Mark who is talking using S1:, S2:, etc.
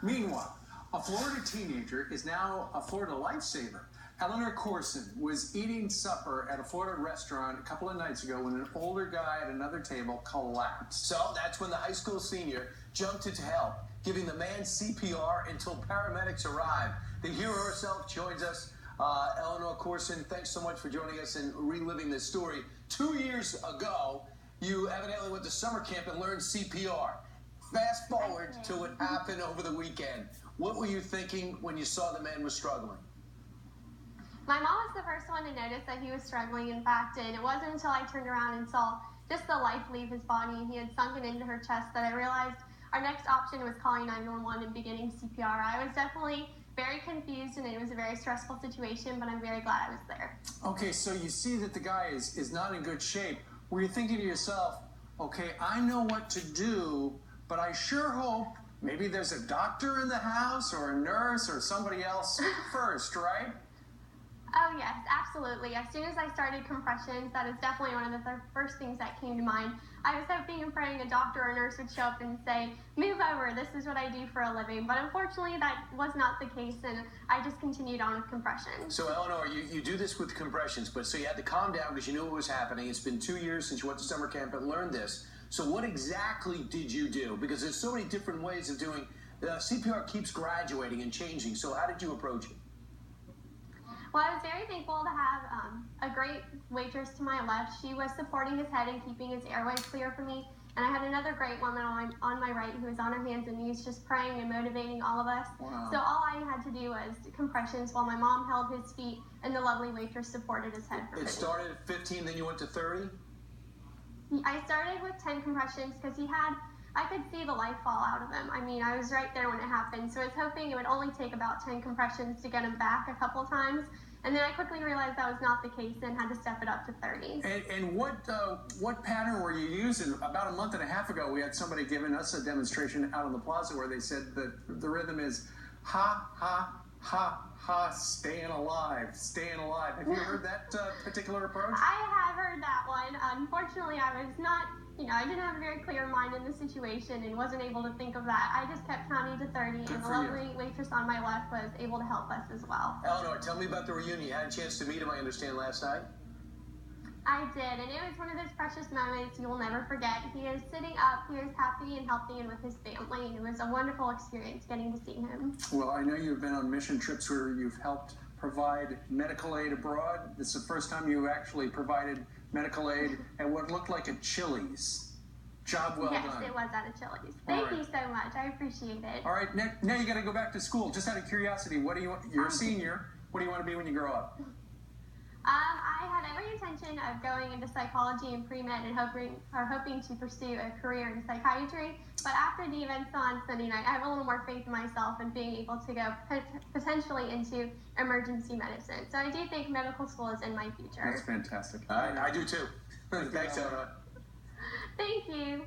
S1: Meanwhile, a Florida teenager is now a Florida lifesaver. Eleanor Corson was eating supper at a Florida restaurant a couple of nights ago when an older guy at another table collapsed.
S2: So that's when the high school senior jumped in to help, giving the man CPR until paramedics arrived. The hero herself joins us. Eleanor Corson, thanks so much for joining us and reliving this story. 2 years ago, you evidently went to summer camp and learned CPR. Fast forward to what happened over the weekend. What were you thinking when you saw the man was struggling?
S3: My mom was the first one to notice that he was struggling, in fact, and it wasn't until I turned around and saw just the life leave his body and he had sunken into her chest that I realized our next option was calling 911 and beginning CPR. I was definitely very confused and it was a very stressful situation, but I'm very glad I was there.
S1: Okay, so you see that the guy is not in good shape. Were you thinking to yourself, okay, I know what to do, but I sure hope maybe there's a doctor in the house or a nurse or somebody else first, right?
S3: Oh yes, absolutely. As soon as I started compressions, that is definitely one of the first things that came to mind. I was hoping and praying a doctor or a nurse would show up and say, move over, this is what I do for a living. But unfortunately, that was not the case, and I just continued on with compressions.
S2: So Eleanor, you do this with compressions, but so you had to calm down because you knew what was happening. It's been 2 years since you went to summer camp and learned this. So what exactly did you do? Because there's so many different ways of doing, CPR keeps graduating and changing. So how did you approach it?
S3: Well, I was very thankful to have a great waitress to my left. She was supporting his head and keeping his airways clear for me. And I had another great woman on my right who was on her hands and knees just praying and motivating all of us.
S1: Wow.
S3: So all I had to do was compressions while my mom held his feet and the lovely waitress supported his head for me.
S2: It started at 15, then you went to 30?
S3: I started with 10 compressions because I could see the life fall out of him. I mean, I was right there when it happened, so I was hoping it would only take about 10 compressions to get him back a couple times. And then I quickly realized that was not the case and had to step it up to 30.
S1: And what pattern were you using? About a month and a half ago, we had somebody giving us a demonstration out on the plaza where they said that the rhythm is ha, ha, ha, ha, staying alive, staying alive. Have you heard that particular approach?
S3: I have heard that one. Unfortunately, I was not, I didn't have a very clear mind in the situation and wasn't able to think of that. I just kept counting to 30, and the lovely waitress on my left was able to help us as well.
S2: Eleanor, tell me about the reunion. You had a chance to meet him, I understand, last night?
S3: I did, and it was one of those precious moments you will never forget. He is sitting up, he is happy and healthy and with his family, and it was a wonderful experience getting to see him.
S1: Well, I know you've been on mission trips where you've helped provide medical aid abroad. This is the first time you actually provided medical aid at what looked like a Chili's. Job well done.
S3: Yes, it was at a Chili's. Thank you so much. I appreciate it.
S1: All right, now you got to go back to school. Just out of curiosity, what do you want? You're a senior. What do you want to be when you grow up?
S3: I had every intention of going into psychology and pre-med and hoping to pursue a career in psychiatry. But after the events on Sunday night, I have a little more faith in myself and being able to go potentially into emergency medicine. So I do think medical school is in my future.
S1: That's fantastic.
S2: I do too. Thanks, Eleanor.
S3: Thank you.